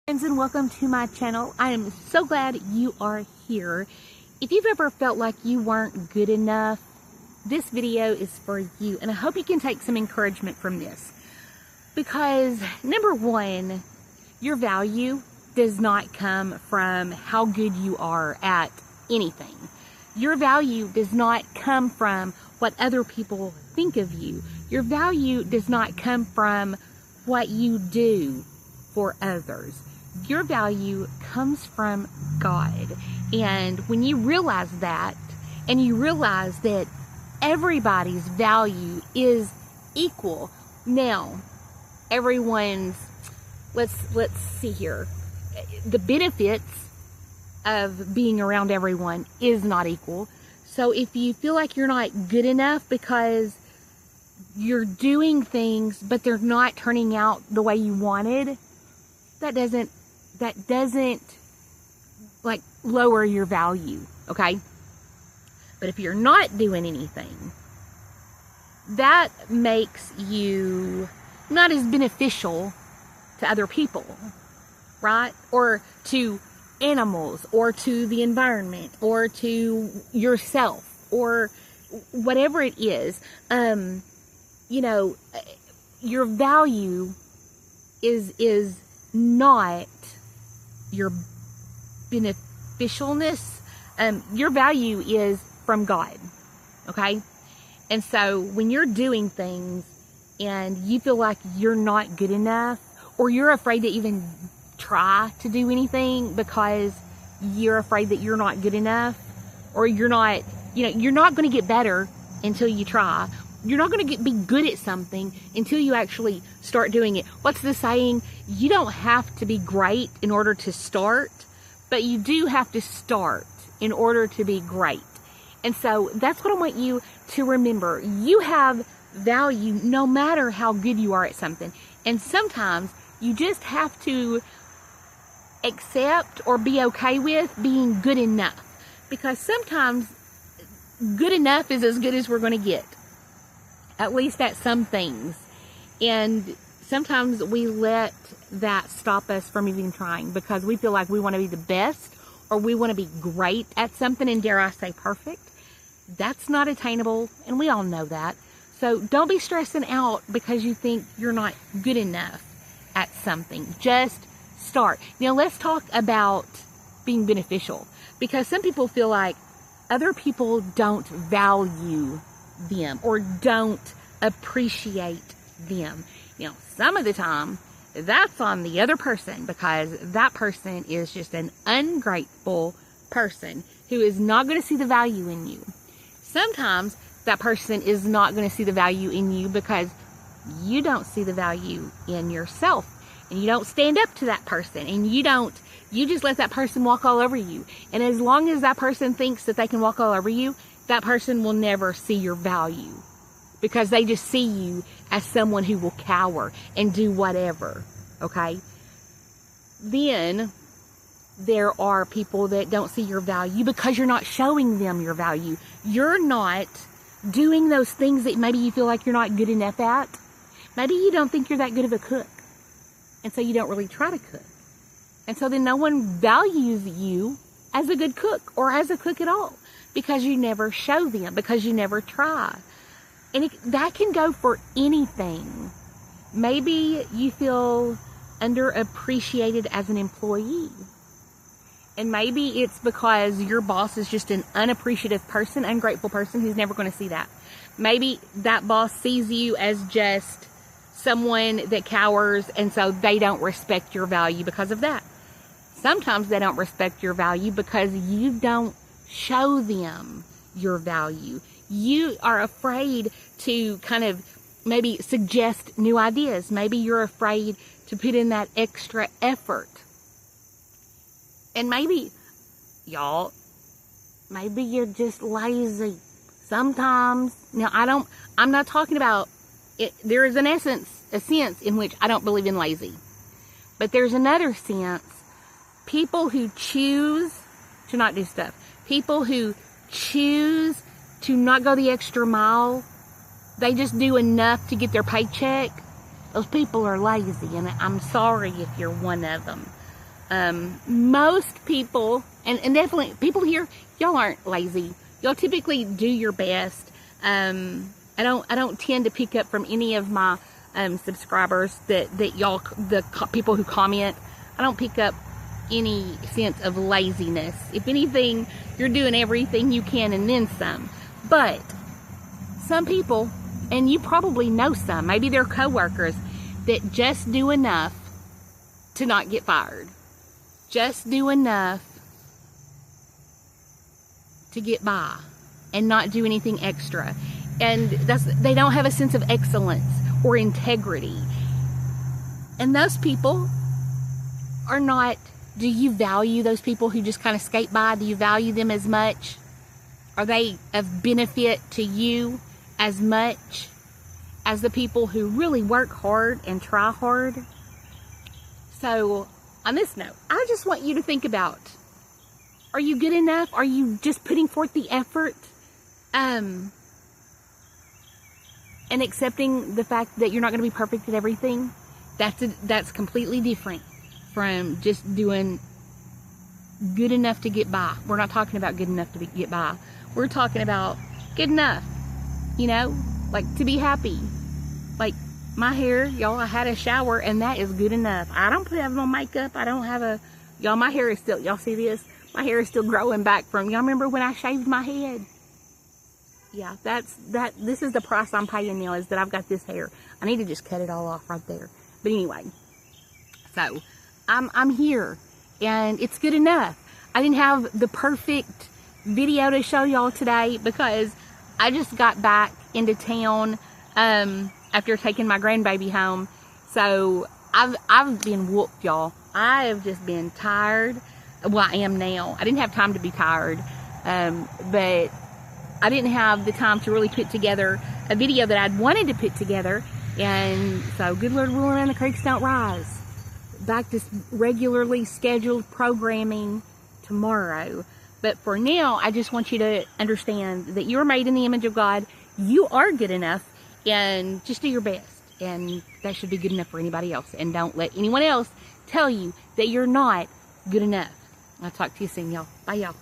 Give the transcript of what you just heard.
Friends, and welcome to my channel. I am so glad you are here. If you've ever felt like you weren't good enough, this video is for you, and I hope you can take some encouragement from this. Because number one, your value does not come from how good you are at anything. Your value does not come from what other people think of you. Your value does not come from what you do for others. Your value comes from God. And when you realize that, and you realize that everybody's value is equal. Now, everyone's, let's see here. The benefits of being around everyone is not equal. So if you feel like you're not good enough because you're doing things, but they're not turning out the way you wanted, that doesn't like lower your value, okay? But if you're not doing anything, that makes you not as beneficial to other people, right? Or to animals, or to the environment, or to yourself, or whatever it is. You know, your value is not your beneficialness. Your value is from God, okay? And so when you're doing things and you feel like you're not good enough, or you're afraid to even try to do anything because you're afraid that you're not good enough, or you're not, you're not going to get better until you try. You're not going to be good at something until you actually start doing it. What's the saying? You don't have to be great in order to start, but you do have to start in order to be great. And so that's what I want you to remember. You have value no matter how good you are at something. And sometimes you just have to accept or be okay with being good enough. Because sometimes good enough is as good as we're going to get. At least at some things. And sometimes we let that stop us from even trying because we feel like we want to be the best, or we want to be great at something, and dare I say perfect. That's not attainable, and we all know that. So don't be stressing out because you think you're not good enough at something. Just start. Now let's talk about being beneficial, because some people feel like other people don't value them or don't appreciate them. Some of the time that's on the other person, because that person is just an ungrateful person who is not going to see the value in you. Sometimes that person is not going to see the value in you because you don't see the value in yourself, and you don't stand up to that person, and you just let that person walk all over you. And as long as that person thinks that they can walk all over you, that person will never see your value, because they just see you as someone who will cower and do whatever, okay? Then there are people that don't see your value because you're not showing them your value. You're not doing those things that maybe you feel like you're not good enough at. Maybe you don't think you're that good of a cook, and so you don't really try to cook. And so then no one values you as a good cook or as a cook at all, because you never show them, because you never try. And that can go for anything. Maybe you feel underappreciated as an employee. And maybe it's because your boss is just an unappreciative person, ungrateful person who's never going to see that. Maybe that boss sees you as just someone that cowers, and so they don't respect your value because of that. Sometimes they don't respect your value because you don't show them your value. You are afraid to kind of maybe suggest new ideas. Maybe you're afraid to put in that extra effort. And maybe, y'all, maybe you're just lazy sometimes. Now, I'm not talking about it. There is a sense in which I don't believe in lazy. But there's another sense. People who choose to not do stuff. People who choose to not go the extra mile. They just do enough to get their paycheck. Those people are lazy, and I'm sorry if you're one of them. Most people, and definitely people here, y'all aren't lazy. Y'all typically do your best. I don't tend to pick up from any of my subscribers that y'all, people who comment, I don't pick up any sense of laziness. If anything, you're doing everything you can and then some. But some people, and you probably know some, maybe they're coworkers, that just do enough to not get fired. Just do enough to get by and not do anything extra. And they don't have a sense of excellence or integrity. And those people are not, do you value those people who just kind of skate by? Do you value them as much? Are they of benefit to you as much as the people who really work hard and try hard? So, on this note, I just want you to think about, are you good enough? Are you just putting forth the effort? And accepting the fact that you're not going to be perfect at everything? That's completely different from just doing good enough to get by. We're not talking about good enough to get by. We're talking about good enough, you know, like to be happy. Like my hair, y'all, I had a shower and that is good enough. I don't have no makeup. I don't have y'all, my hair is still, y'all see this? My hair is still growing back from, y'all remember when I shaved my head? Yeah, this is the price I'm paying now, is that I've got this hair. I need to just cut it all off right there. But anyway, so I'm here and it's good enough. I didn't have the perfect video to show y'all today because I just got back into town after taking my grandbaby home. So I've been whooped, y'all. I have just been tired. Well, I am now. I didn't have time to be tired, but I didn't have the time to really put together a video that I'd wanted to put together. And so, good Lord willing, and the creeks don't rise. Back to regularly scheduled programming tomorrow. But for now, I just want you to understand that you're made in the image of God. You are good enough, and just do your best. And that should be good enough for anybody else. And don't let anyone else tell you that you're not good enough. I'll talk to you soon, y'all. Bye, y'all.